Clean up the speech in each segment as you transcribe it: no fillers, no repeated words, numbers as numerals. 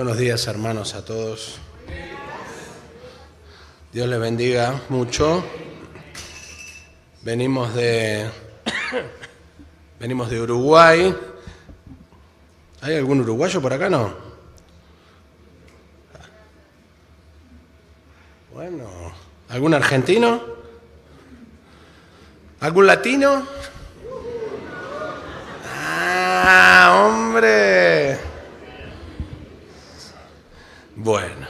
Buenos días, hermanos, a todos. Dios les bendiga mucho. Venimos de Uruguay. ¿Hay algún uruguayo por acá? No. Bueno, ¿algún argentino? ¿Algún latino? ¡Ah, hombre! Bueno,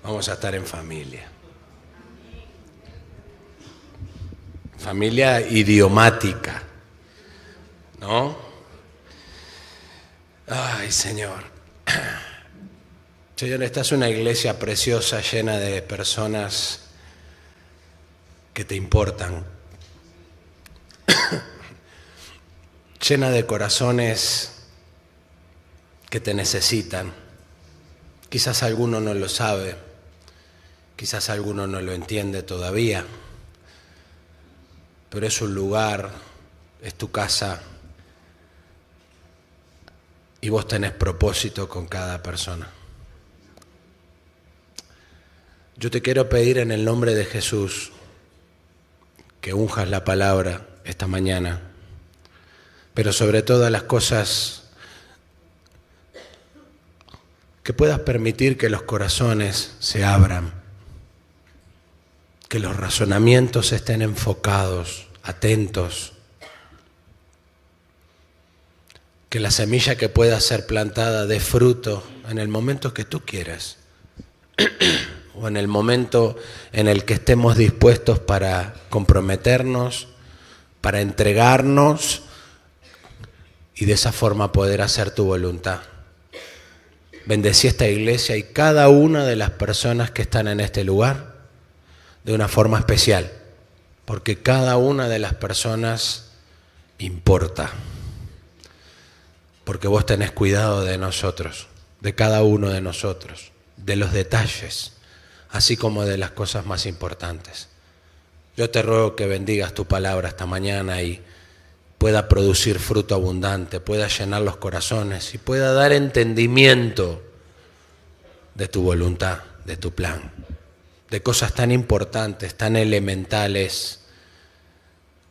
vamos a estar en familia. Familia idiomática, ¿no? Ay, Señor. Señor, esta es una iglesia preciosa, llena de personas que te importan. Llena de corazones que te necesitan. Quizás alguno no lo sabe, quizás alguno no lo entiende todavía, pero es un lugar, es tu casa, y vos tenés propósito con cada persona. Yo te quiero pedir en el nombre de Jesús que unjas la palabra esta mañana, pero sobre todas las cosas, que puedas permitir que los corazones se abran, que los razonamientos estén enfocados, atentos, que la semilla que pueda ser plantada dé fruto en el momento que tú quieras o en el momento en el que estemos dispuestos para comprometernos, para entregarnos y de esa forma poder hacer tu voluntad. Bendecí esta iglesia y cada una de las personas que están en este lugar de una forma especial, porque cada una de las personas importa, porque vos tenés cuidado de nosotros, de cada uno de nosotros, de los detalles, así como de las cosas más importantes. Yo te ruego que bendigas tu palabra esta mañana y pueda producir fruto abundante, pueda llenar los corazones y pueda dar entendimiento de tu voluntad, de tu plan, de cosas tan importantes, tan elementales,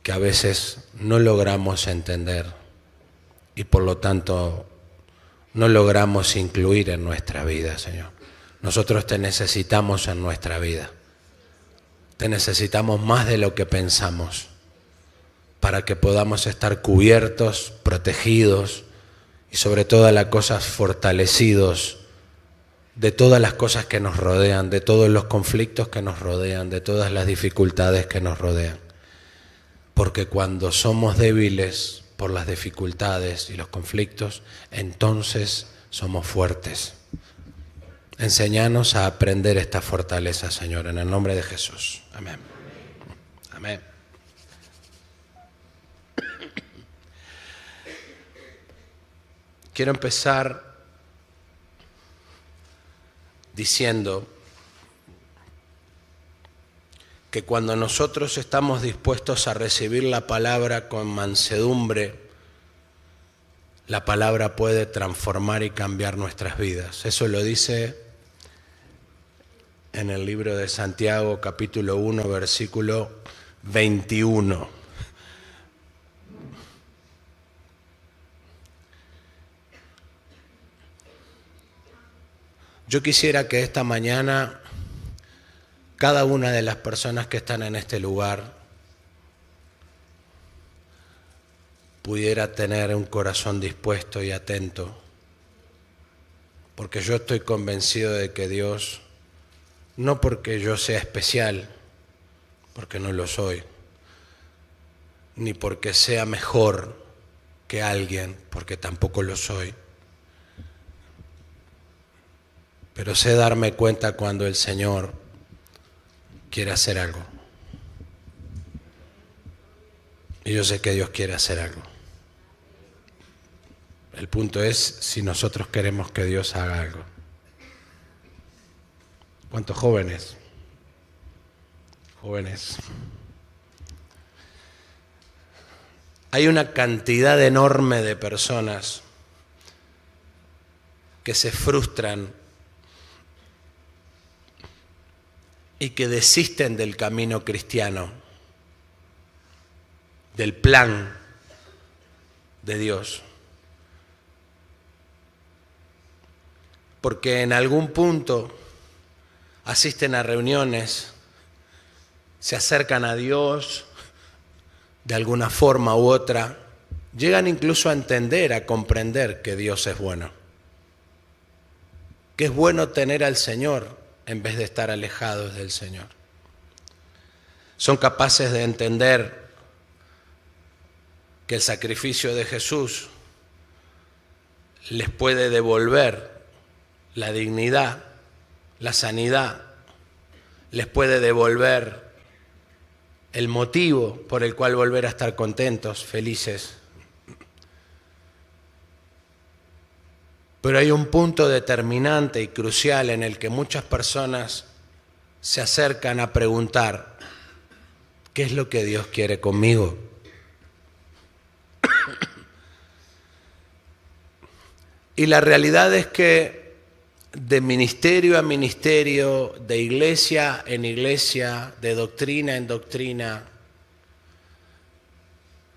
que a veces no logramos entender y por lo tanto no logramos incluir en nuestra vida, Señor. Nosotros te necesitamos en nuestra vida, te necesitamos más de lo que pensamos, para que podamos estar cubiertos, protegidos y sobre todas las cosas fortalecidos de todas las cosas que nos rodean, de todos los conflictos que nos rodean, de todas las dificultades que nos rodean. Porque cuando somos débiles por las dificultades y los conflictos, entonces somos fuertes. Enséñanos a aprender esta fortaleza, Señor, en el nombre de Jesús. Amén. Amén. Quiero empezar diciendo que cuando nosotros estamos dispuestos a recibir la palabra con mansedumbre, la palabra puede transformar y cambiar nuestras vidas. Eso lo dice en el libro de Santiago, capítulo 1, versículo 21. Yo quisiera que esta mañana cada una de las personas que están en este lugar pudiera tener un corazón dispuesto y atento, porque yo estoy convencido de que Dios, no porque yo sea especial, porque no lo soy, ni porque sea mejor que alguien, porque tampoco lo soy, pero sé darme cuenta cuando el Señor quiere hacer algo. Y yo sé que Dios quiere hacer algo. El punto es si nosotros queremos que Dios haga algo. ¿Cuántos jóvenes? Jóvenes. Hay una cantidad enorme de personas que se frustran y que desisten del camino cristiano, del plan de Dios. Porque en algún punto asisten a reuniones, se acercan a Dios de alguna forma u otra, llegan incluso a entender, a comprender que Dios es bueno, que es bueno tener al Señor en vez de estar alejados del Señor. Son capaces de entender que el sacrificio de Jesús les puede devolver la dignidad, la sanidad, les puede devolver el motivo por el cual volver a estar contentos, felices. Pero hay un punto determinante y crucial en el que muchas personas se acercan a preguntar, ¿qué es lo que Dios quiere conmigo? Y la realidad es que de ministerio a ministerio, de iglesia en iglesia, de doctrina en doctrina,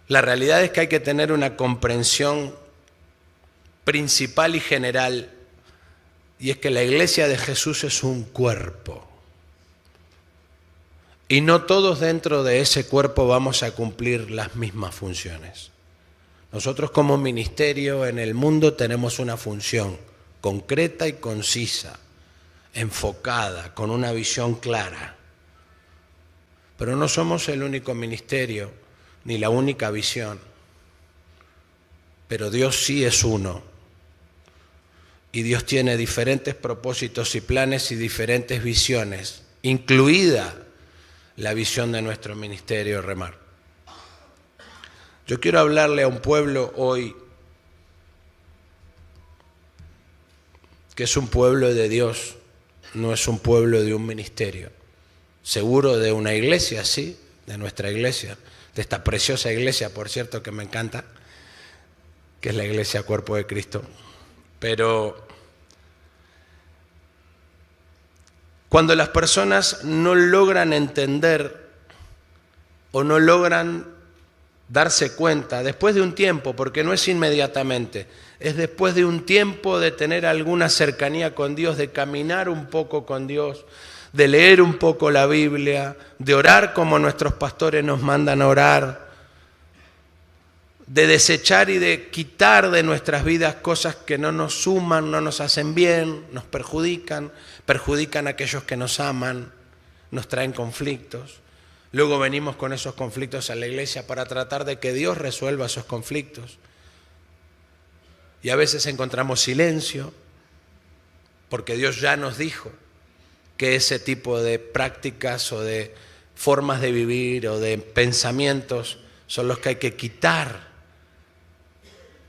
la realidad es que hay que tener una comprensión principal y general, y es que la iglesia de Jesús es un cuerpo. Y no todos dentro de ese cuerpo vamos a cumplir las mismas funciones. Nosotros como ministerio en el mundo tenemos una función concreta y concisa, enfocada, con una visión clara. Pero no somos el único ministerio, ni la única visión. Pero Dios sí es uno. Y Dios tiene diferentes propósitos y planes y diferentes visiones, incluida la visión de nuestro ministerio Remar. Yo quiero hablarle a un pueblo hoy que es un pueblo de Dios, no es un pueblo de un ministerio. Seguro de una iglesia, sí, de nuestra iglesia, de esta preciosa iglesia, por cierto, que me encanta, que es la iglesia Cuerpo de Cristo. Pero cuando las personas no logran entender o no logran darse cuenta, después de un tiempo, porque no es inmediatamente, es después de un tiempo de tener alguna cercanía con Dios, de caminar un poco con Dios, de leer un poco la Biblia, de orar como nuestros pastores nos mandan a orar, de desechar y de quitar de nuestras vidas cosas que no nos suman, no nos hacen bien, nos perjudican a aquellos que nos aman, nos traen conflictos. Luego venimos con esos conflictos a la iglesia para tratar de que Dios resuelva esos conflictos. Y a veces encontramos silencio, porque Dios ya nos dijo que ese tipo de prácticas o de formas de vivir o de pensamientos son los que hay que quitar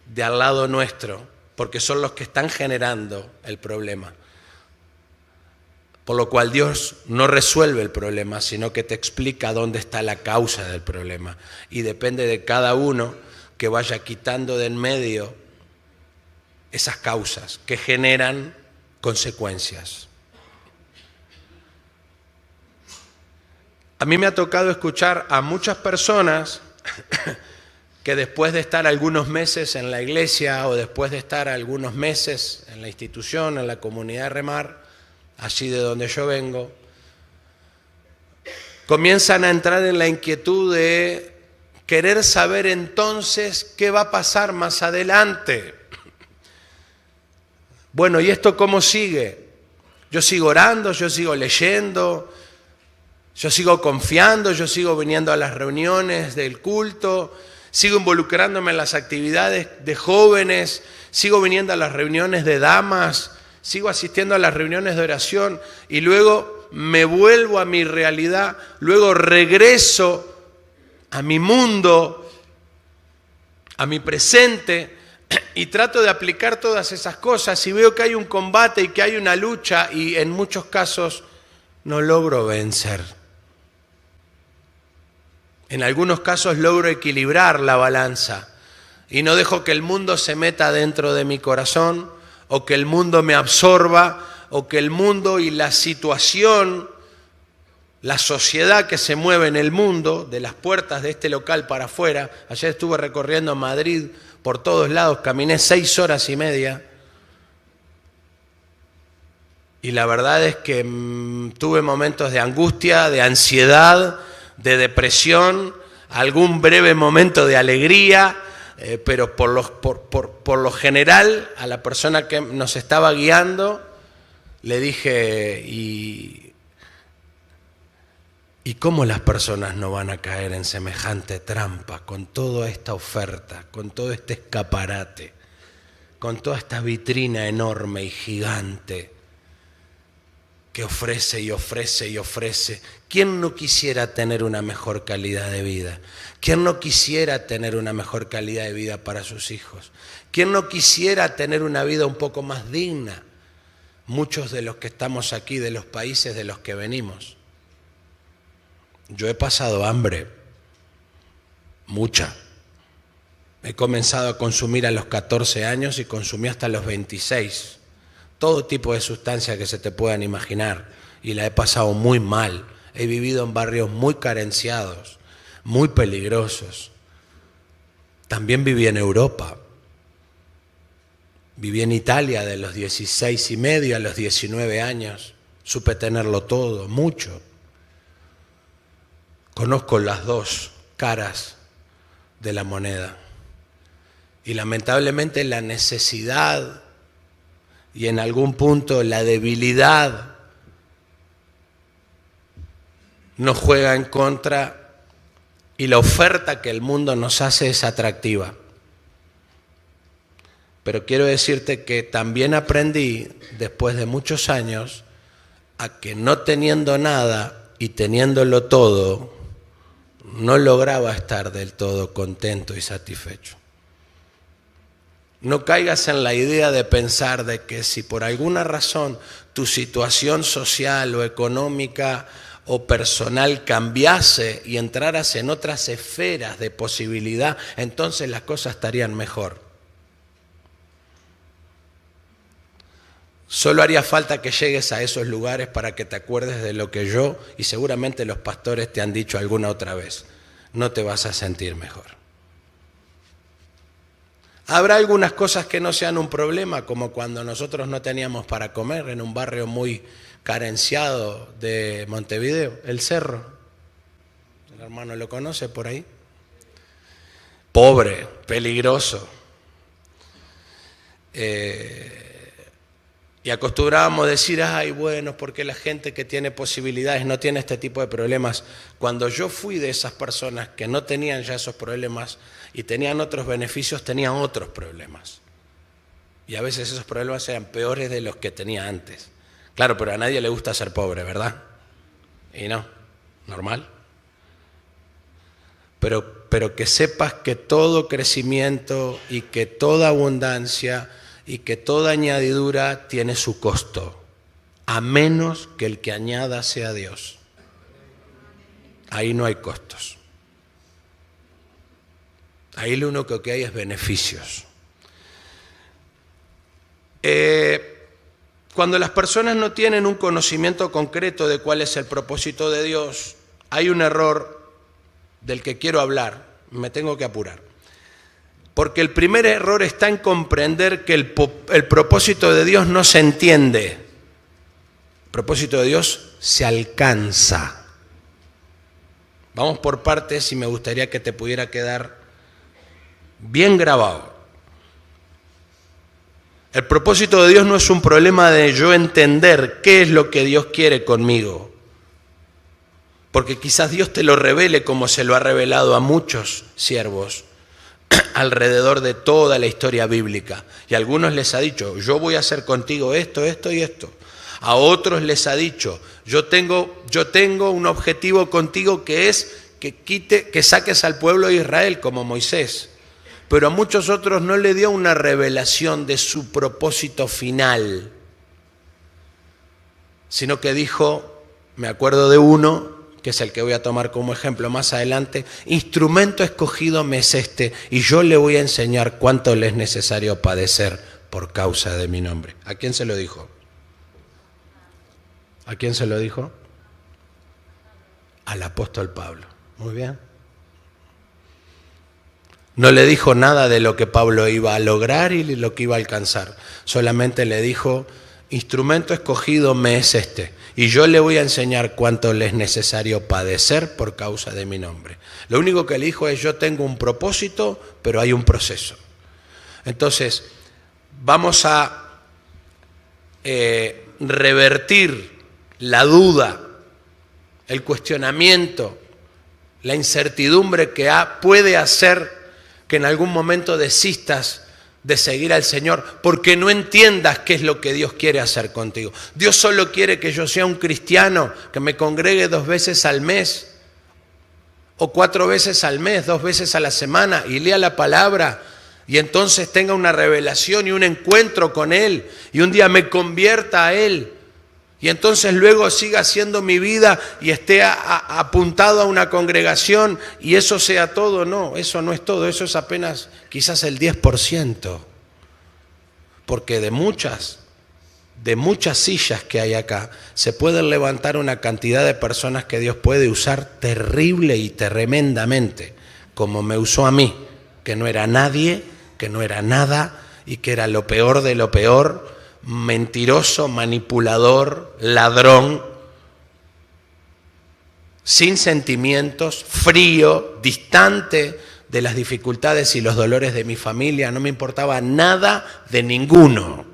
de al lado nuestro, porque son los que están generando el problema. Por lo cual Dios no resuelve el problema, sino que te explica dónde está la causa del problema. Y depende de cada uno que vaya quitando de en medio esas causas que generan consecuencias. A mí me ha tocado escuchar a muchas personas que después de estar algunos meses en la iglesia o después de estar algunos meses en la institución, en la comunidad de Remar, allí de donde yo vengo, comienzan a entrar en la inquietud de querer saber entonces qué va a pasar más adelante. Bueno, ¿y esto cómo sigue? Yo sigo orando, yo sigo leyendo, yo sigo confiando, yo sigo viniendo a las reuniones del culto, sigo involucrándome en las actividades de jóvenes, sigo viniendo a las reuniones de damas, sigo asistiendo a las reuniones de oración y luego me vuelvo a mi realidad, luego regreso a mi mundo, a mi presente y trato de aplicar todas esas cosas y veo que hay un combate y que hay una lucha y en muchos casos no logro vencer. En algunos casos logro equilibrar la balanza y no dejo que el mundo se meta dentro de mi corazón o que el mundo me absorba, o que el mundo y la situación, la sociedad que se mueve en el mundo, de las puertas de este local para afuera. Ayer estuve recorriendo Madrid por todos lados, caminé 6 horas y media. Y la verdad es que tuve momentos de angustia, de ansiedad, de depresión, algún breve momento de alegría, pero por lo general a la persona que nos estaba guiando le dije, ¿y cómo las personas no van a caer en semejante trampa con toda esta oferta, con todo este escaparate, con toda esta vitrina enorme y gigante que ofrece y ofrece y ofrece? ¿Quién no quisiera tener una mejor calidad de vida? ¿Quién no quisiera tener una mejor calidad de vida para sus hijos? ¿Quién no quisiera tener una vida un poco más digna? Muchos de los que estamos aquí, de los países de los que venimos. Yo he pasado hambre, mucha. He comenzado a consumir a los 14 años y consumí hasta los 26. Todo tipo de sustancias que se te puedan imaginar. Y la he pasado muy mal. He vivido en barrios muy carenciados, muy peligrosos. También viví en Europa. Viví en Italia de los 16 y medio a los 19 años. Supe tenerlo todo, mucho. Conozco las dos caras de la moneda. Y lamentablemente la necesidad y en algún punto la debilidad nos juega en contra y la oferta que el mundo nos hace es atractiva. Pero quiero decirte que también aprendí, después de muchos años, a que no teniendo nada y teniéndolo todo, no lograba estar del todo contento y satisfecho. No caigas en la idea de pensar de que si por alguna razón tu situación social o económica o personal cambiase y entraras en otras esferas de posibilidad, entonces las cosas estarían mejor. Solo haría falta que llegues a esos lugares para que te acuerdes de lo que yo y seguramente los pastores te han dicho alguna otra vez. No te vas a sentir mejor. Habrá algunas cosas que no sean un problema, como cuando nosotros no teníamos para comer en un barrio muy carenciado de Montevideo, El Cerro. ¿El hermano lo conoce por ahí? Pobre, peligroso. Y acostumbrábamos a decir, ay, bueno, porque la gente que tiene posibilidades no tiene este tipo de problemas. Cuando yo fui de esas personas que no tenían ya esos problemas y tenían otros beneficios, tenían otros problemas. Y a veces esos problemas eran peores de los que tenía antes. Claro, pero a nadie le gusta ser pobre, ¿verdad? Y no, normal. Pero que sepas que todo crecimiento y que toda abundancia y que toda añadidura tiene su costo, a menos que el que añada sea Dios. Ahí no hay costos. Ahí lo único que hay es beneficios. Cuando las personas no tienen un conocimiento concreto de cuál es el propósito de Dios, hay un error del que quiero hablar, me tengo que apurar. Porque el primer error está en comprender que el propósito de Dios no se entiende. El propósito de Dios se alcanza. Vamos por partes y me gustaría que te pudiera quedar bien grabado. El propósito de Dios no es un problema de yo entender qué es lo que Dios quiere conmigo. Porque quizás Dios te lo revele como se lo ha revelado a muchos siervos alrededor de toda la historia bíblica. Y a algunos les ha dicho, yo voy a hacer contigo esto, esto y esto. A otros les ha dicho, yo tengo un objetivo contigo que es que saques al pueblo de Israel como Moisés. Pero a muchos otros no le dio una revelación de su propósito final, sino que dijo, me acuerdo de uno, que es el que voy a tomar como ejemplo más adelante, instrumento escogido me es este, y yo le voy a enseñar cuánto le es necesario padecer por causa de mi nombre. ¿A quién se lo dijo? ¿A quién se lo dijo? Al apóstol Pablo. Muy bien. No le dijo nada de lo que Pablo iba a lograr y lo que iba a alcanzar. Solamente le dijo, instrumento escogido me es este, y yo le voy a enseñar cuánto le es necesario padecer por causa de mi nombre. Lo único que le dijo es, yo tengo un propósito, pero hay un proceso. Entonces, vamos a revertir la duda, el cuestionamiento, la incertidumbre que puede hacer que en algún momento desistas de seguir al Señor porque no entiendas qué es lo que Dios quiere hacer contigo. Dios solo quiere que yo sea un cristiano, que me congregue 2 veces al mes o 4 veces al mes, 2 veces a la semana y lea la palabra y entonces tenga una revelación y un encuentro con Él y un día me convierta a Él. Y entonces luego siga haciendo mi vida y esté apuntado a una congregación y eso sea todo. No, eso no es todo, eso es apenas quizás el 10%. Porque de muchas sillas que hay acá, se pueden levantar una cantidad de personas que Dios puede usar terrible y tremendamente, como me usó a mí, que no era nadie, que no era nada y que era lo peor de lo peor, mentiroso, manipulador, ladrón, sin sentimientos, frío, distante de las dificultades y los dolores de mi familia, no me importaba nada de ninguno.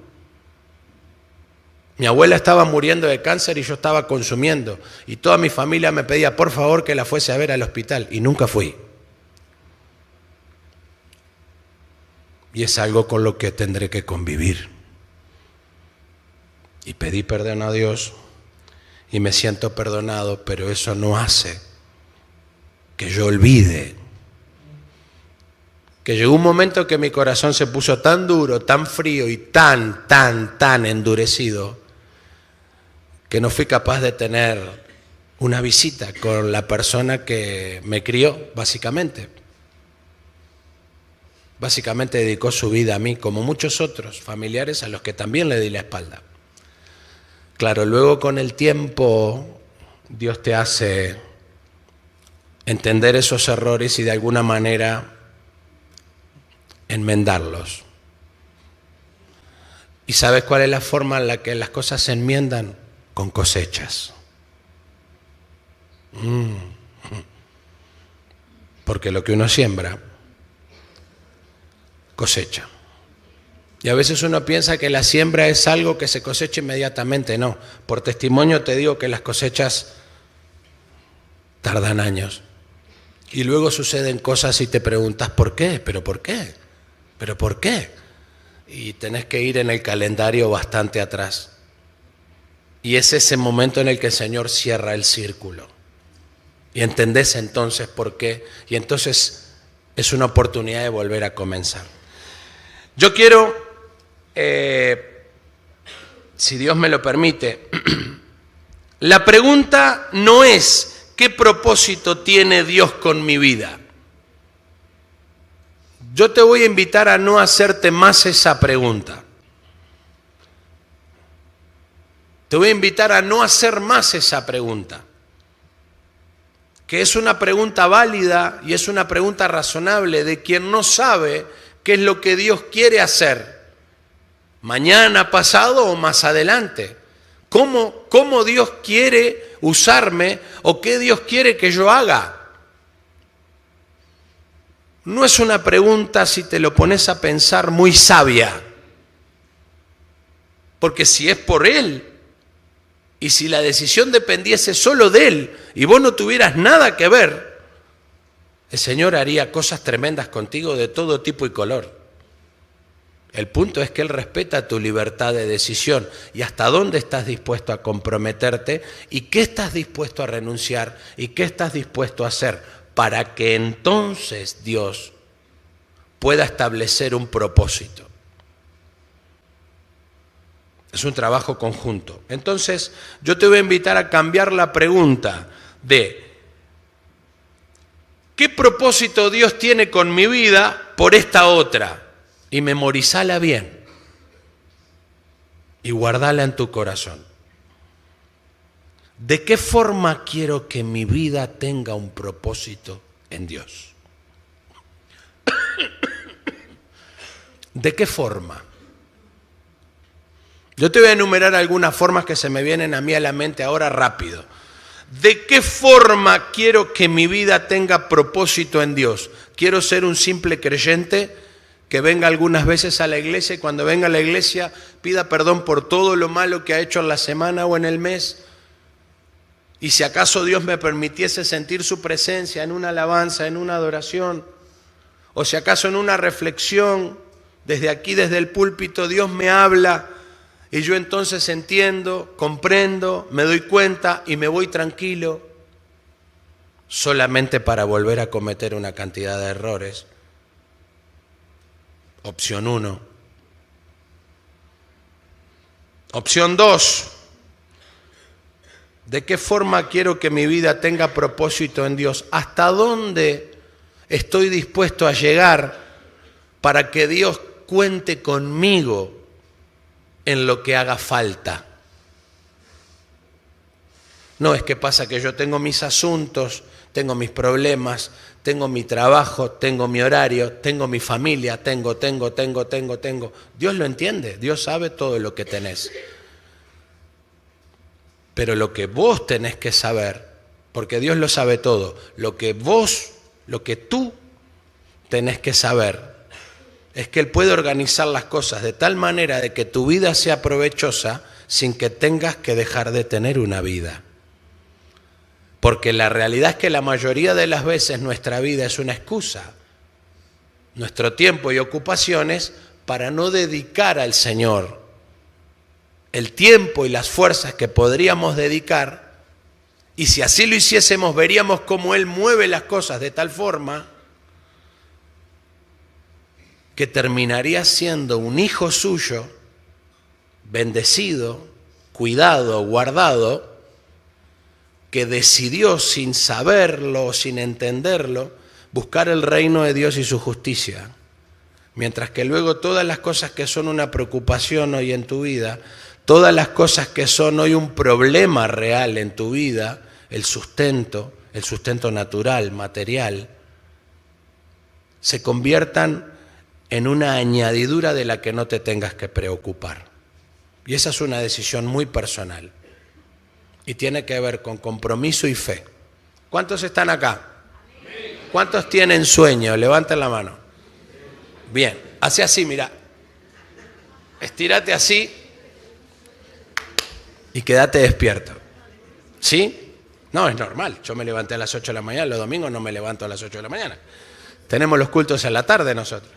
Mi abuela estaba muriendo de cáncer y yo estaba consumiendo, y toda mi familia me pedía por favor que la fuese a ver al hospital, y nunca fui. Y es algo con lo que tendré que convivir. Y pedí perdón a Dios y me siento perdonado, pero eso no hace que yo olvide que llegó un momento que mi corazón se puso tan duro, tan frío y tan endurecido que no fui capaz de tener una visita con la persona que me crió, básicamente. Básicamente dedicó su vida a mí, como muchos otros familiares a los que también le di la espalda. Claro, luego con el tiempo Dios te hace entender esos errores y de alguna manera enmendarlos. ¿Y sabes cuál es la forma en la que las cosas se enmiendan? Con cosechas. Porque lo que uno siembra, cosecha. Y a veces uno piensa que la siembra es algo que se cosecha inmediatamente. No, por testimonio te digo que las cosechas tardan años. Y luego suceden cosas y te preguntas ¿por qué? ¿Pero por qué? ¿Pero por qué? Y tenés que ir en el calendario bastante atrás. Y es ese momento en el que el Señor cierra el círculo. Y entendés entonces por qué. Y entonces es una oportunidad de volver a comenzar. Yo quiero, si Dios me lo permite, la pregunta no es ¿qué propósito tiene Dios con mi vida? Yo te voy a invitar a no hacerte más esa pregunta. Te voy a invitar a no hacer más esa pregunta, que es una pregunta válida y es una pregunta razonable de quien no sabe qué es lo que Dios quiere hacer, mañana, pasado o más adelante. ¿Cómo Dios quiere usarme o qué Dios quiere que yo haga? No es una pregunta, si te lo pones a pensar, muy sabia. Porque si es por Él, y si la decisión dependiese solo de Él, y vos no tuvieras nada que ver, el Señor haría cosas tremendas contigo de todo tipo y color. El punto es que Él respeta tu libertad de decisión y hasta dónde estás dispuesto a comprometerte y qué estás dispuesto a renunciar y qué estás dispuesto a hacer para que entonces Dios pueda establecer un propósito. Es un trabajo conjunto. Entonces, yo te voy a invitar a cambiar la pregunta de ¿qué propósito Dios tiene con mi vida por esta otra? Y memorizala bien. y guardala en tu corazón. ¿De qué forma quiero que mi vida tenga un propósito en Dios? ¿De qué forma? Yo te voy a enumerar algunas formas que se me vienen a mí a la mente ahora rápido. ¿De qué forma quiero que mi vida tenga propósito en Dios? ¿Quiero ser un simple creyente que venga algunas veces a la iglesia y cuando venga a la iglesia pida perdón por todo lo malo que ha hecho en la semana o en el mes? Y si acaso Dios me permitiese sentir su presencia en una alabanza, en una adoración, o si acaso en una reflexión, desde aquí, desde el púlpito, Dios me habla y yo entonces entiendo, comprendo, me doy cuenta y me voy tranquilo, solamente para volver a cometer una cantidad de errores. Opción 1. Opción 2. ¿De qué forma quiero que mi vida tenga propósito en Dios? ¿Hasta dónde estoy dispuesto a llegar para que Dios cuente conmigo en lo que haga falta? No es que pasa que yo tengo mis asuntos, tengo mis problemas, tengo mi trabajo, tengo mi horario, tengo mi familia, tengo. Dios lo entiende, Dios sabe todo lo que tenés. Pero lo que vos tenés que saber, porque Dios lo sabe todo, lo que tú tenés que saber es que Él puede organizar las cosas de tal manera de que tu vida sea provechosa sin que tengas que dejar de tener una vida. Porque la realidad es que la mayoría de las veces nuestra vida es una excusa, nuestro tiempo y ocupaciones para no dedicar al Señor el tiempo y las fuerzas que podríamos dedicar, y si así lo hiciésemos veríamos cómo Él mueve las cosas de tal forma que terminaría siendo un hijo suyo, bendecido, cuidado, guardado, que decidió sin saberlo, sin entenderlo, buscar el reino de Dios y su justicia. Mientras que luego todas las cosas que son una preocupación hoy en tu vida, todas las cosas que son hoy un problema real en tu vida, el sustento natural, material, se conviertan en una añadidura de la que no te tengas que preocupar. Y esa es una decisión muy personal. Y tiene que ver con compromiso y fe. ¿Cuántos están acá? ¿Cuántos tienen sueño? Levanten la mano. Bien, hace así, mira. Estírate así y quédate despierto. ¿Sí? No, es normal. Yo me levanté a las 8 de la mañana, los domingos no me levanto a las 8 de la mañana. Tenemos los cultos en la tarde nosotros.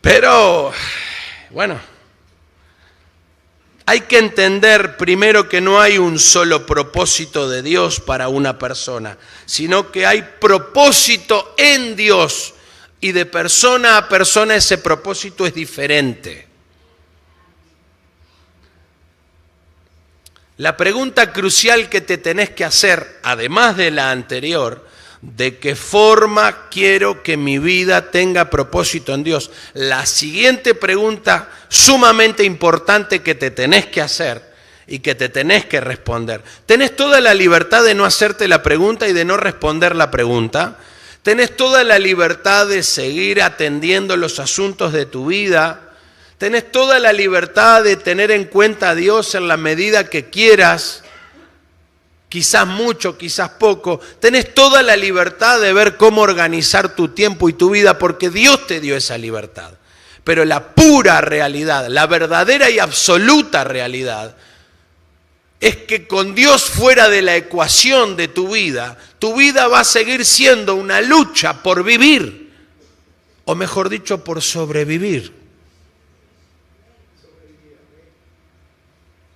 Pero, bueno, hay que entender primero que no hay un solo propósito de Dios para una persona, sino que hay propósito en Dios y de persona a persona ese propósito es diferente. La pregunta crucial que te tenés que hacer, además de la anterior, ¿de qué forma quiero que mi vida tenga propósito en Dios? La siguiente pregunta sumamente importante que te tenés que hacer y que te tenés que responder. Tenés toda la libertad de no hacerte la pregunta y de no responder la pregunta. Tenés toda la libertad de seguir atendiendo los asuntos de tu vida. Tenés toda la libertad de tener en cuenta a Dios en la medida que quieras. Quizás mucho, quizás poco. Tenés toda la libertad de ver cómo organizar tu tiempo y tu vida porque Dios te dio esa libertad. Pero la pura realidad, la verdadera y absoluta realidad, es que con Dios fuera de la ecuación de tu vida va a seguir siendo una lucha por vivir, o mejor dicho, por sobrevivir.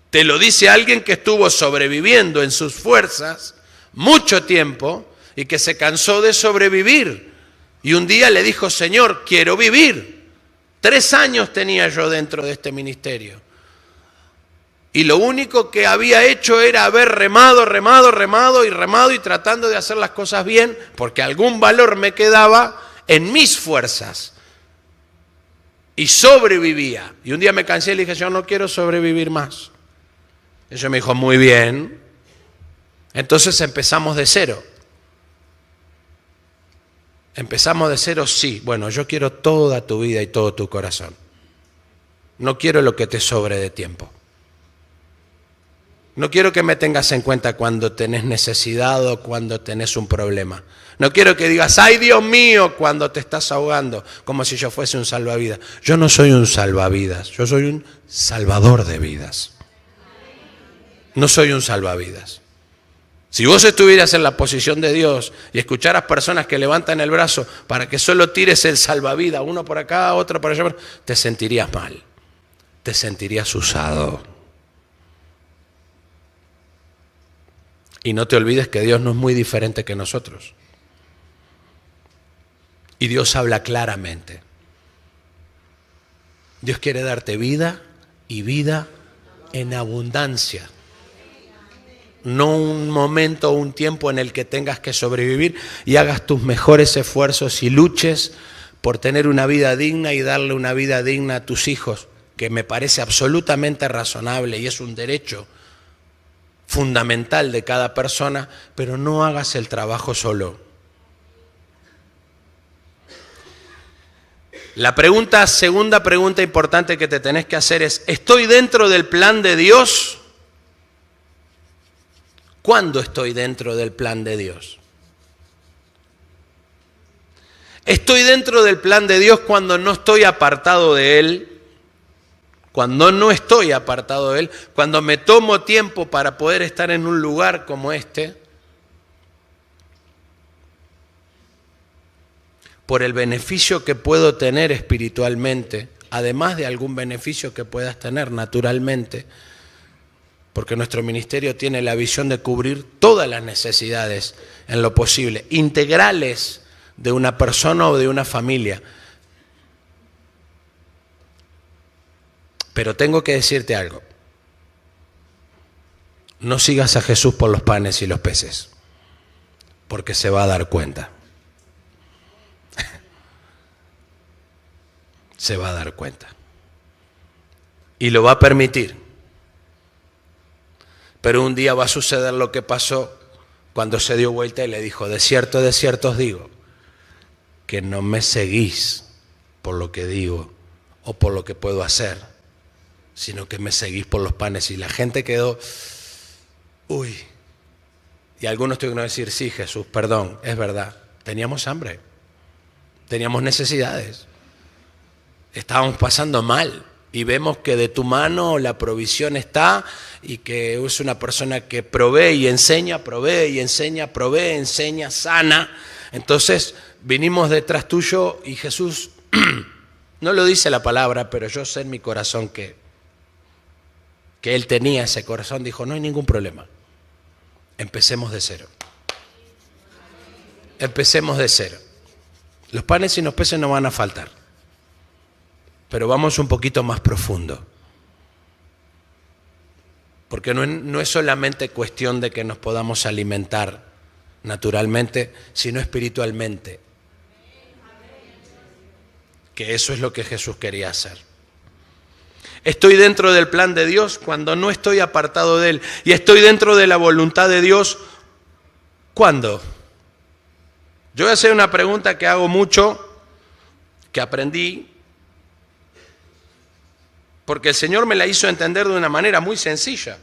Te lo dice alguien que estuvo sobreviviendo en sus fuerzas mucho tiempo y que se cansó de sobrevivir. Y un día le dijo, Señor, quiero vivir. 3 años tenía yo dentro de este ministerio. Y lo único que había hecho era haber remado y tratando de hacer las cosas bien, porque algún valor me quedaba en mis fuerzas. y sobrevivía. Y un día me cansé y le dije, yo no quiero sobrevivir más. Ella me dijo, muy bien. Entonces empezamos de cero. Empezamos de cero, sí. Bueno, yo quiero toda tu vida y todo tu corazón. No quiero lo que te sobre de tiempo. No quiero que me tengas en cuenta cuando tenés necesidad o cuando tenés un problema. No quiero que digas, ¡ay, Dios mío!, cuando te estás ahogando, como si yo fuese un salvavidas. Yo no soy un salvavidas, yo soy un salvador de vidas. No soy un salvavidas. Si vos estuvieras en la posición de Dios y escucharas personas que levantan el brazo para que solo tires el salvavidas, uno por acá, otro por allá, te sentirías mal, te sentirías usado. Y no te olvides que Dios no es muy diferente que nosotros. Y Dios habla claramente. Dios quiere darte vida y vida en abundancia. No un momento o un tiempo en el que tengas que sobrevivir y hagas tus mejores esfuerzos y luches por tener una vida digna y darle una vida digna a tus hijos, que me parece absolutamente razonable y es un derecho fundamental de cada persona, pero no hagas el trabajo solo. La segunda pregunta importante que te tenés que hacer es, ¿estoy dentro del plan de Dios? ¿Cuándo estoy dentro del plan de Dios? ¿Estoy dentro del plan de Dios cuando no estoy apartado de Él? Cuando no estoy apartado de Él, cuando me tomo tiempo para poder estar en un lugar como este, por el beneficio que puedo tener espiritualmente, además de algún beneficio que puedas tener naturalmente, porque nuestro ministerio tiene la visión de cubrir todas las necesidades en lo posible, integrales de una persona o de una familia. Pero tengo que decirte algo. No sigas a Jesús por los panes y los peces, porque se va a dar cuenta. Se va a dar cuenta. Y lo va a permitir. Pero un día va a suceder lo que pasó cuando se dio vuelta y le dijo, de cierto os digo, que no me seguís por lo que digo o por lo que puedo hacer, sino que me seguís por los panes. Y la gente quedó, uy. Y algunos tuvieron que decir, sí, Jesús, perdón, es verdad. Teníamos hambre, teníamos necesidades, estábamos pasando mal. Y vemos que de tu mano la provisión está y que es una persona que provee y enseña, sana. Entonces vinimos detrás tuyo y Jesús, no lo dice la palabra, pero yo sé en mi corazón que Él tenía ese corazón. Dijo, no hay ningún problema, empecemos de cero. Empecemos de cero. Los panes y los peces no van a faltar. Pero vamos un poquito más profundo. Porque no es solamente cuestión de que nos podamos alimentar naturalmente, sino espiritualmente. Que eso es lo que Jesús quería hacer. Estoy dentro del plan de Dios cuando no estoy apartado de Él. Y estoy dentro de la voluntad de Dios, ¿cuándo? Yo voy a hacer una pregunta que hago mucho, que aprendí, porque el Señor me la hizo entender de una manera muy sencilla.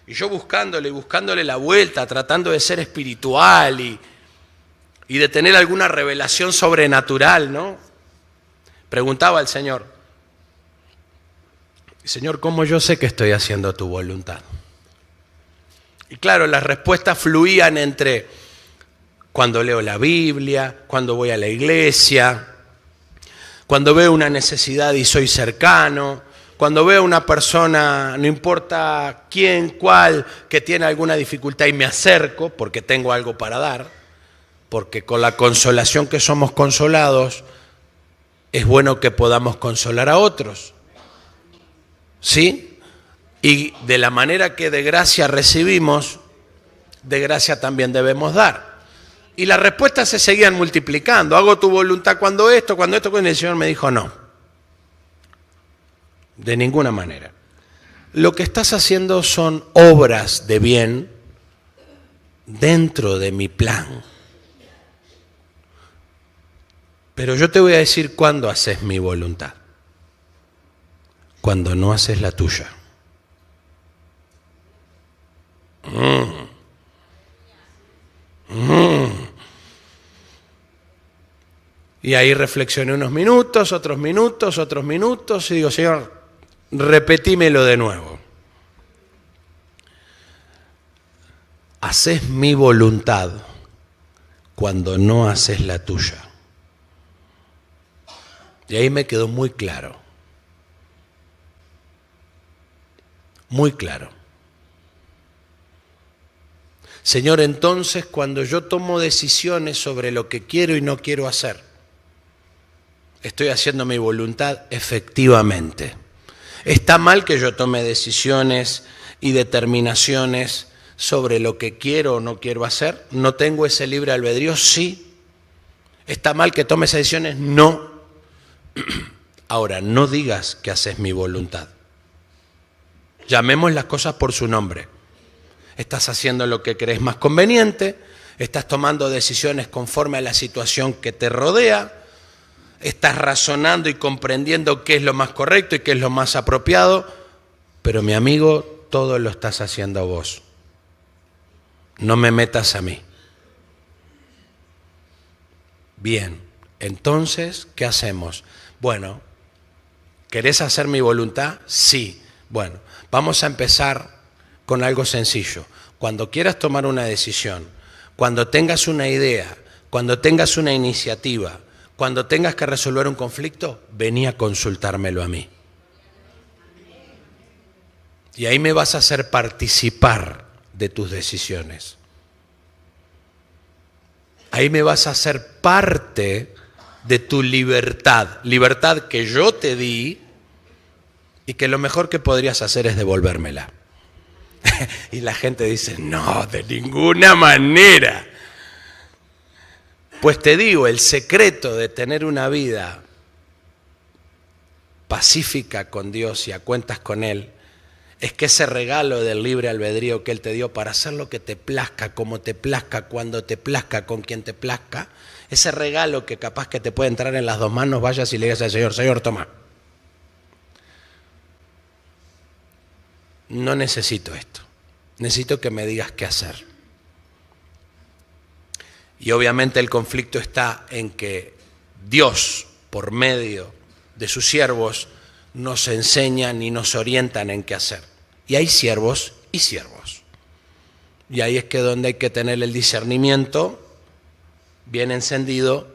Y yo buscándole la vuelta, tratando de ser espiritual y de tener alguna revelación sobrenatural, ¿no? Preguntaba al Señor, Señor, ¿cómo yo sé que estoy haciendo tu voluntad? Y claro, las respuestas fluían entre cuando leo la Biblia, cuando voy a la iglesia, cuando veo una necesidad y soy cercano, cuando veo a una persona, no importa quién, cuál, que tiene alguna dificultad y me acerco porque tengo algo para dar, porque con la consolación que somos consolados, es bueno que podamos consolar a otros. ¿Sí? Y de la manera que de gracia recibimos, de gracia también debemos dar. Y las respuestas se seguían multiplicando. Hago tu voluntad cuando esto, y el Señor me dijo no. de ninguna manera. Lo que estás haciendo son obras de bien dentro de mi plan. Pero yo te voy a decir cuándo haces mi voluntad. Cuando no haces la tuya. Y ahí reflexioné unos minutos, otros minutos, y digo, Señor, repetímelo de nuevo. Haces mi voluntad cuando no haces la tuya. Y ahí me quedó muy claro. Muy claro. Señor, entonces cuando yo tomo decisiones sobre lo que quiero y no quiero hacer, estoy haciendo mi voluntad efectivamente. ¿Está mal que yo tome decisiones y determinaciones sobre lo que quiero o no quiero hacer? ¿No tengo ese libre albedrío? Sí. ¿Está mal que tome esas decisiones? No. Ahora, no digas que haces mi voluntad. Llamemos las cosas por su nombre. Estás haciendo lo que crees más conveniente, estás tomando decisiones conforme a la situación que te rodea, estás razonando y comprendiendo qué es lo más correcto y qué es lo más apropiado, pero mi amigo, todo lo estás haciendo vos. No me metas a mí. Bien, entonces, ¿qué hacemos? Bueno, ¿querés hacer mi voluntad? Sí. Bueno, vamos a empezar con algo sencillo. Cuando quieras tomar una decisión, cuando tengas una idea, cuando tengas una iniciativa, cuando tengas que resolver un conflicto, vení a consultármelo a mí. Y ahí me vas a hacer participar de tus decisiones. Ahí me vas a hacer parte de tu libertad. Libertad que yo te di y que lo mejor que podrías hacer es devolvérmela. Y la gente dice, no, de ninguna manera. Pues te digo, el secreto de tener una vida pacífica con Dios y a cuentas con Él, es que ese regalo del libre albedrío que Él te dio para hacer lo que te plazca, como te plazca, cuando te plazca, con quien te plazca, ese regalo que capaz que te puede entrar en las dos manos, vayas y le digas al Señor, Señor, toma. No necesito esto, necesito que me digas qué hacer. Y obviamente el conflicto está en que Dios, por medio de sus siervos, nos enseñan y nos orientan en qué hacer. Y hay siervos y siervos. Y ahí es que donde hay que tener el discernimiento bien encendido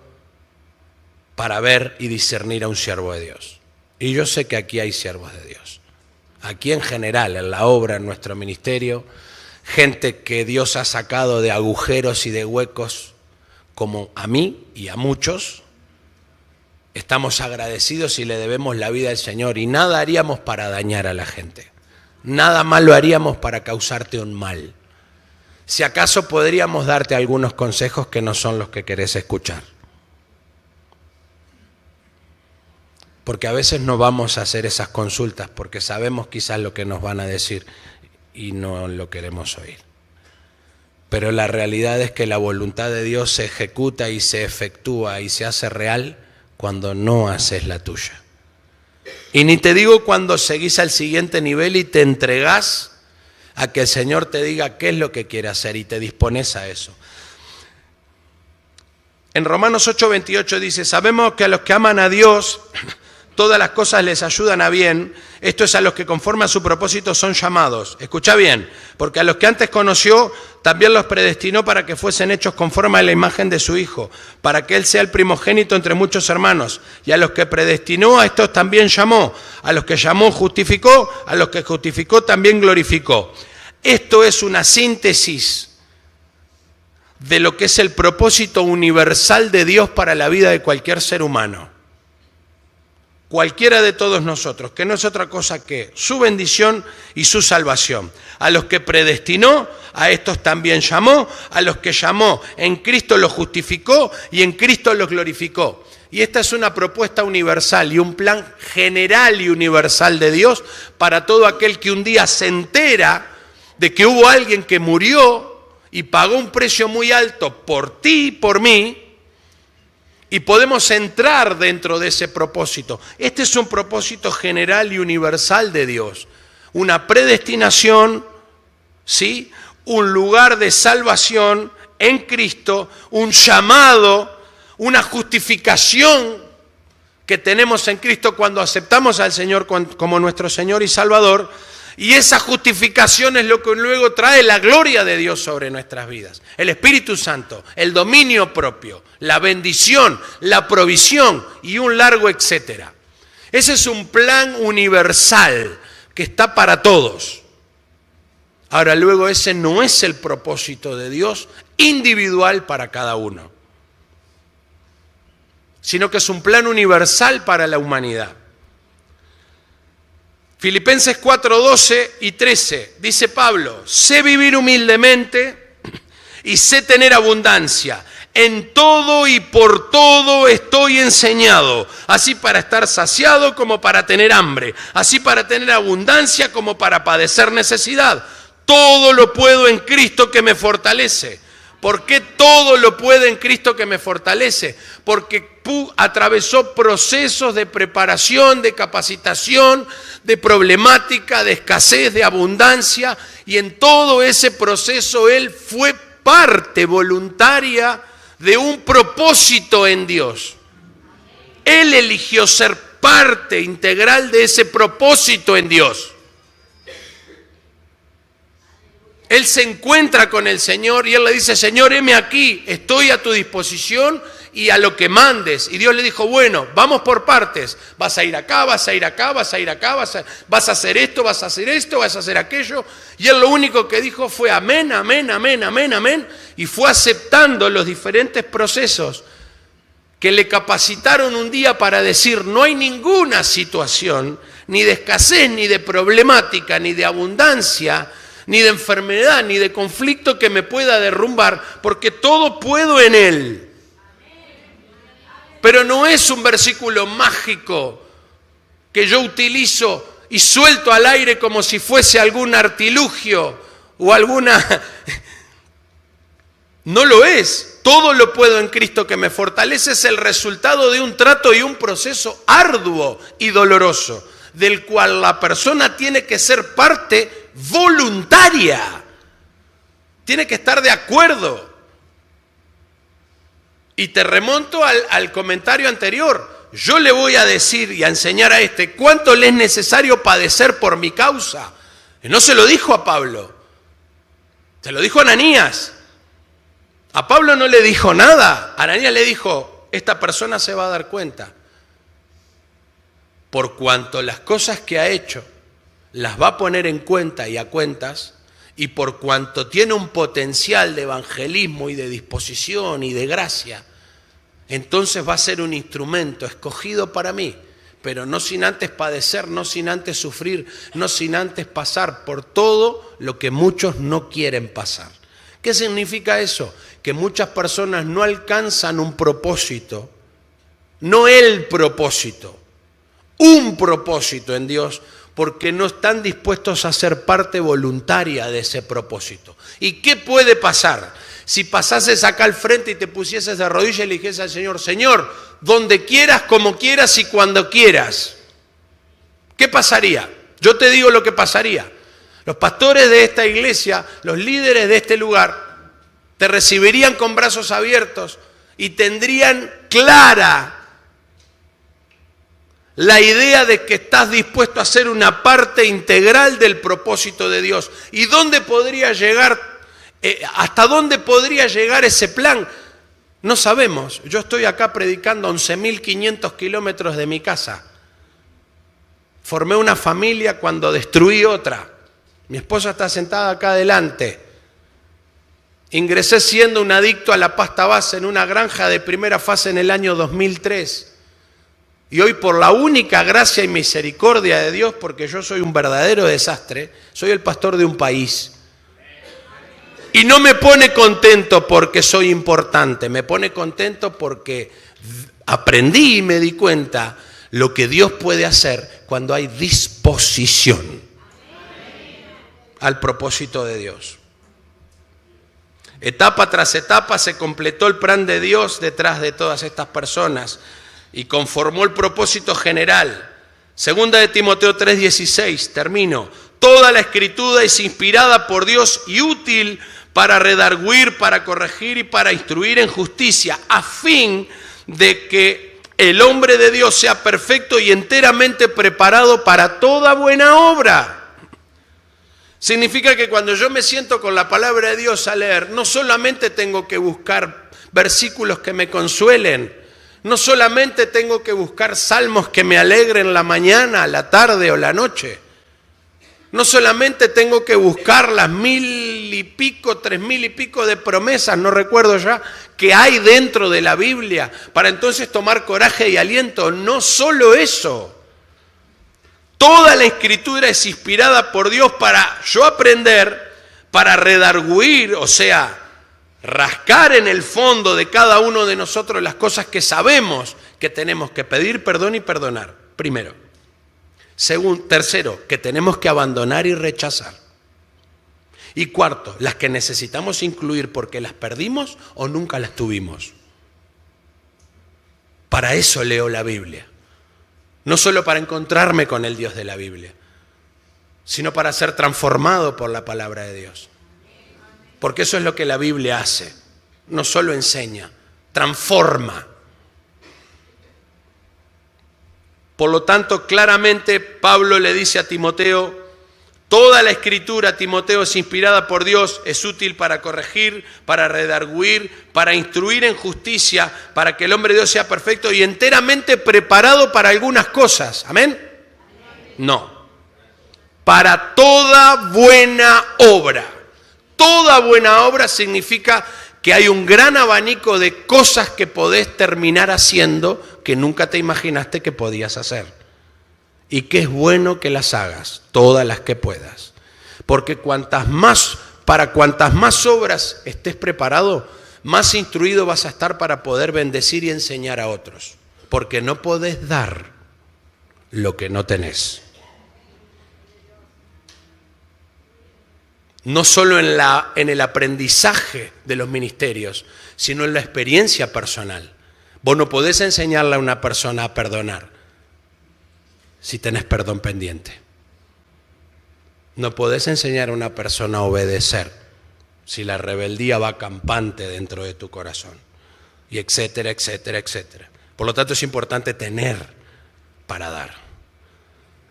para ver y discernir a un siervo de Dios. Y yo sé que aquí hay siervos de Dios. Aquí en general, en la obra, en nuestro ministerio, gente que Dios ha sacado de agujeros y de huecos, como a mí y a muchos. Estamos agradecidos y le debemos la vida al Señor y nada haríamos para dañar a la gente. Nada malo haríamos para causarte un mal. Si acaso podríamos darte algunos consejos que no son los que querés escuchar. Porque a veces no vamos a hacer esas consultas porque sabemos quizás lo que nos van a decir y no lo queremos oír. Pero la realidad es que la voluntad de Dios se ejecuta y se efectúa y se hace real cuando no haces la tuya. Y ni te digo cuando seguís al siguiente nivel y te entregás a que el Señor te diga qué es lo que quiere hacer y te dispones a eso. En Romanos 8:28 dice, sabemos que a los que aman a Dios, todas las cosas les ayudan a bien. Esto es a los que conforme a su propósito son llamados. Escucha bien, porque a los que antes conoció, también los predestinó para que fuesen hechos conforme a la imagen de su Hijo, para que Él sea el primogénito entre muchos hermanos. Y a los que predestinó, a estos también llamó. A los que llamó, justificó. A los que justificó, también glorificó. Esto es una síntesis de lo que es el propósito universal de Dios para la vida de cualquier ser humano. Cualquiera de todos nosotros, que no es otra cosa que su bendición y su salvación. A los que predestinó, a estos también llamó, a los que llamó, en Cristo los justificó y en Cristo los glorificó. Y esta es una propuesta universal y un plan general y universal de Dios para todo aquel que un día se entera de que hubo alguien que murió y pagó un precio muy alto por ti y por mí, y podemos entrar dentro de ese propósito. Este es un propósito general y universal de Dios. Una predestinación, ¿sí? Un lugar de salvación en Cristo, un llamado, una justificación que tenemos en Cristo cuando aceptamos al Señor como nuestro Señor y Salvador. Y esa justificación es lo que luego trae la gloria de Dios sobre nuestras vidas. El Espíritu Santo, el dominio propio, la bendición, la provisión y un largo etcétera. Ese es un plan universal que está para todos. Ahora, luego ese no es el propósito de Dios individual para cada uno, sino que es un plan universal para la humanidad. Filipenses 4, 12 y 13, dice Pablo, sé vivir humildemente y sé tener abundancia. En todo y por todo estoy enseñado, así para estar saciado como para tener hambre, así para tener abundancia como para padecer necesidad. Todo lo puedo en Cristo que me fortalece. ¿Por qué todo lo puede en Cristo que me fortalece? Porque atravesó procesos de preparación, de capacitación, de problemática, de escasez, de abundancia, y en todo ese proceso él fue parte voluntaria de un propósito en Dios. Él eligió ser parte integral de ese propósito en Dios. Él se encuentra con el Señor y él le dice, Señor, heme aquí, estoy a tu disposición y a lo que mandes. Y Dios le dijo, bueno, vamos por partes. Vas a ir acá, vas a ir acá, vas a ir acá, vas a hacer esto, vas a hacer esto, vas a hacer aquello. Y él lo único que dijo fue amén, amén, amén, amén, amén. Y fue aceptando los diferentes procesos que le capacitaron un día para decir, no hay ninguna situación, ni de escasez, ni de problemática, ni de abundancia, ni de enfermedad, ni de conflicto que me pueda derrumbar, porque todo puedo en Él. Pero no es un versículo mágico que yo utilizo y suelto al aire como si fuese algún artilugio o alguna... No lo es. Todo lo puedo en Cristo que me fortalece es el resultado de un trato y un proceso arduo y doloroso, del cual la persona tiene que ser parte voluntaria, tiene que estar de acuerdo. Y te remonto al comentario anterior. Yo le voy a decir y a enseñar a cuánto le es necesario padecer por mi causa. No se lo dijo a Pablo, se lo dijo a Ananías. A Pablo no le dijo nada. A Ananías le dijo, esta persona se va a dar cuenta, por cuanto las cosas que ha hecho las va a poner en cuenta y a cuentas, y por cuanto tiene un potencial de evangelismo y de disposición y de gracia, entonces va a ser un instrumento escogido para mí, pero no sin antes padecer, no sin antes sufrir, no sin antes pasar por todo lo que muchos no quieren pasar. ¿Qué significa eso? Que muchas personas no alcanzan un propósito, no el propósito, un propósito en Dios, porque no están dispuestos a ser parte voluntaria de ese propósito. ¿Y qué puede pasar? Si pasases acá al frente y te pusieses de rodillas y le dijeses al Señor, Señor, donde quieras, como quieras y cuando quieras, ¿qué pasaría? Yo te digo lo que pasaría. Los pastores de esta iglesia, los líderes de este lugar, te recibirían con brazos abiertos y tendrían clara la idea de que estás dispuesto a ser una parte integral del propósito de Dios. ¿Y dónde podría llegar, hasta dónde podría llegar ese plan? No sabemos. Yo estoy acá predicando a 11.500 kilómetros de mi casa. Formé una familia cuando destruí otra. Mi esposa está sentada acá adelante. Ingresé siendo un adicto a la pasta base en una granja de primera fase en el año 2003. Y hoy, por la única gracia y misericordia de Dios, porque yo soy un verdadero desastre, soy el pastor de un país. Y no me pone contento porque soy importante, me pone contento porque Aprendí y me di cuenta lo que Dios puede hacer cuando hay disposición al propósito de Dios. Etapa tras etapa se completó el plan de Dios detrás de todas estas personas y conformó el propósito general. Segunda de Timoteo 3:16, termino. Toda la escritura es inspirada por Dios y útil para redarguir, para corregir y para instruir en justicia, a fin de que el hombre de Dios sea perfecto y enteramente preparado para toda buena obra. Significa que cuando yo me siento con la palabra de Dios a leer, no solamente tengo que buscar versículos que me consuelen, no solamente tengo que buscar salmos que me alegren la mañana, la tarde o la noche, no solamente tengo que buscar las 1000 y pico, 3000 y pico de promesas, no recuerdo ya, que hay dentro de la Biblia, para entonces tomar coraje y aliento. No solo eso. Toda la escritura es inspirada por Dios para yo aprender, para redarguir, o sea, rascar en el fondo de cada uno de nosotros las cosas que sabemos que tenemos que pedir perdón y perdonar, primero. Tercero, que tenemos que abandonar y rechazar. Y cuarto, las que necesitamos incluir porque las perdimos o nunca las tuvimos. Para eso leo la Biblia. No solo para encontrarme con el Dios de la Biblia, sino para ser transformado por la palabra de Dios. Porque eso es lo que la Biblia hace. No solo enseña, transforma. Por lo tanto, claramente Pablo le dice a Timoteo, toda la escritura, Timoteo, es inspirada por Dios, es útil para corregir, para redarguir, para instruir en justicia, para que el hombre de Dios sea perfecto y enteramente preparado para algunas cosas. ¿Amén? No. Para toda buena obra. Toda buena obra significa que hay un gran abanico de cosas que podés terminar haciendo que nunca te imaginaste que podías hacer. Y que es bueno que las hagas, todas las que puedas. Porque para cuantas más obras estés preparado, más instruido vas a estar para poder bendecir y enseñar a otros. Porque no podés dar lo que no tenés. No solo en el aprendizaje de los ministerios, sino en la experiencia personal. Vos no podés enseñarle a una persona a perdonar si tenés perdón pendiente. No podés enseñar a una persona a obedecer si la rebeldía va campante dentro de tu corazón. Y etcétera, etcétera, etcétera. Por lo tanto es importante tener para dar.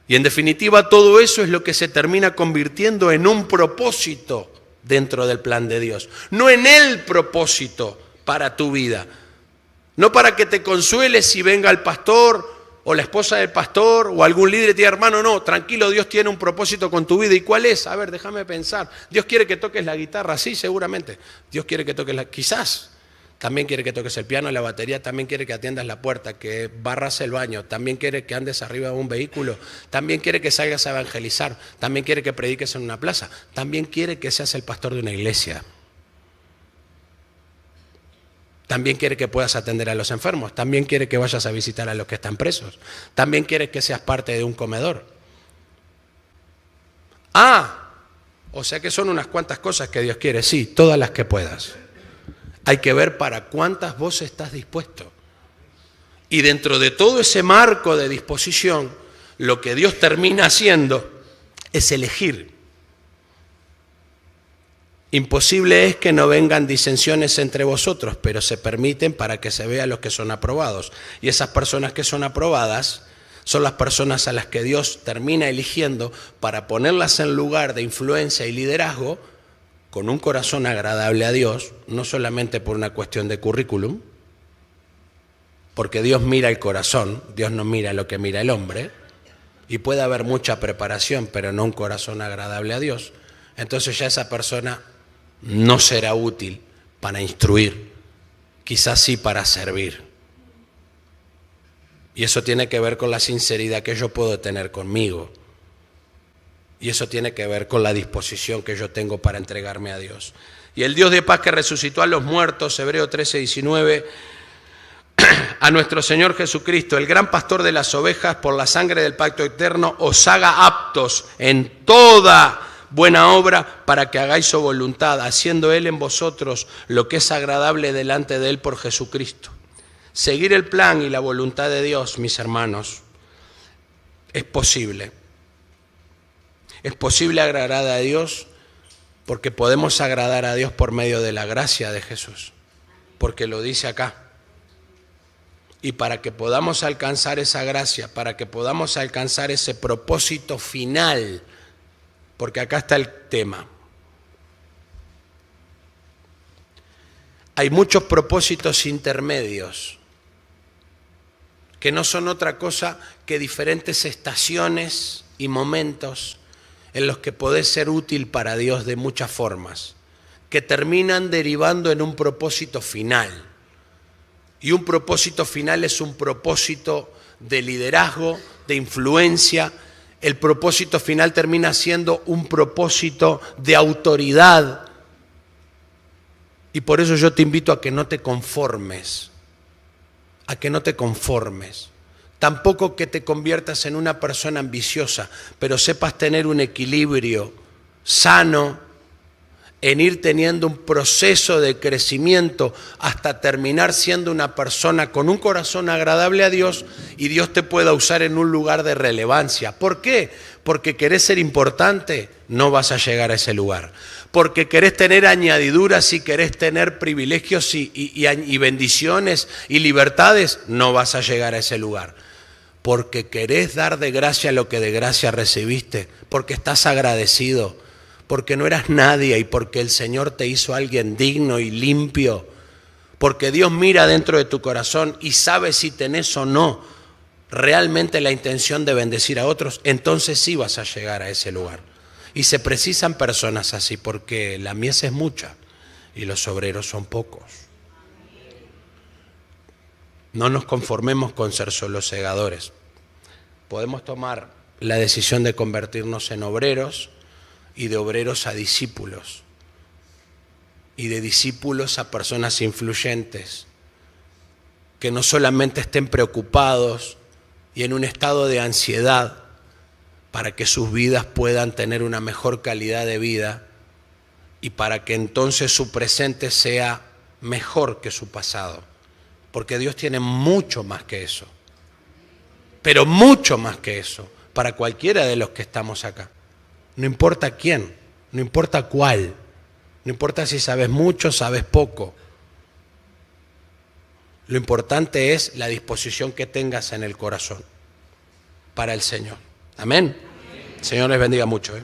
Y en definitiva todo eso es lo que se termina convirtiendo en un propósito dentro del plan de Dios. No en el propósito para tu vida. No para que te consueles si venga el pastor o la esposa del pastor o algún líder y te diga, hermano, no, tranquilo, Dios tiene un propósito con tu vida. ¿Y cuál es? A ver, déjame pensar. Dios quiere que toques la guitarra, sí, seguramente. Dios quiere que toques quizás. También quiere que toques el piano, la batería, también quiere que atiendas la puerta, que barras el baño, también quiere que andes arriba de un vehículo, también quiere que salgas a evangelizar, también quiere que prediques en una plaza, también quiere que seas el pastor de una iglesia. También quiere que puedas atender a los enfermos. También quiere que vayas a visitar a los que están presos. También quiere que seas parte de un comedor. O sea que son unas cuantas cosas que Dios quiere. Sí, todas las que puedas. Hay que ver para cuántas vos estás dispuesto. Y dentro de todo ese marco de disposición, lo que Dios termina haciendo es elegir. Imposible es que no vengan disensiones entre vosotros, pero se permiten para que se vea los que son aprobados. Y esas personas que son aprobadas son las personas a las que Dios termina eligiendo para ponerlas en lugar de influencia y liderazgo con un corazón agradable a Dios, no solamente por una cuestión de currículum, porque Dios mira el corazón, Dios no mira lo que mira el hombre, y puede haber mucha preparación, pero no un corazón agradable a Dios. Entonces ya esa persona no será útil para instruir, quizás sí para servir. Y eso tiene que ver con la sinceridad que yo puedo tener conmigo. Y eso tiene que ver con la disposición que yo tengo para entregarme a Dios. Y el Dios de paz que resucitó a los muertos, Hebreos 13:19, a nuestro Señor Jesucristo, el gran pastor de las ovejas, por la sangre del pacto eterno, os haga aptos en toda buena obra para que hagáis su voluntad, haciendo Él en vosotros lo que es agradable delante de Él por Jesucristo. Seguir el plan y la voluntad de Dios, mis hermanos, es posible. Es posible agradar a Dios porque podemos agradar a Dios por medio de la gracia de Jesús, porque lo dice acá. Y para que podamos alcanzar esa gracia, para que podamos alcanzar ese propósito final, porque acá está el tema. Hay muchos propósitos intermedios que no son otra cosa que diferentes estaciones y momentos en los que podés ser útil para Dios de muchas formas, que terminan derivando en un propósito final. Y un propósito final es un propósito de liderazgo, de influencia. El propósito final termina siendo un propósito de autoridad. Y por eso yo te invito a que no te conformes, a que no te conformes. Tampoco que te conviertas en una persona ambiciosa, pero sepas tener un equilibrio sano en ir teniendo un proceso de crecimiento hasta terminar siendo una persona con un corazón agradable a Dios y Dios te pueda usar en un lugar de relevancia. ¿Por qué? Porque querés ser importante, no vas a llegar a ese lugar. Porque querés tener añadiduras y querés tener privilegios y bendiciones y libertades, no vas a llegar a ese lugar. Porque querés dar de gracia lo que de gracia recibiste, porque estás agradecido, porque no eras nadie y porque el Señor te hizo alguien digno y limpio, porque Dios mira dentro de tu corazón y sabe si tenés o no realmente la intención de bendecir a otros, entonces sí vas a llegar a ese lugar. Y se precisan personas así, porque la mies es mucha y los obreros son pocos. No nos conformemos con ser solo segadores. Podemos tomar la decisión de convertirnos en obreros y de obreros a discípulos y de discípulos a personas influyentes que no solamente estén preocupados y en un estado de ansiedad para que sus vidas puedan tener una mejor calidad de vida y para que entonces su presente sea mejor que su pasado, porque Dios tiene mucho más que eso, pero mucho más que eso para cualquiera de los que estamos acá. No importa quién, no importa cuál, no importa si sabes mucho, sabes poco. Lo importante es la disposición que tengas en el corazón para el Señor. Amén. El Señor les bendiga mucho.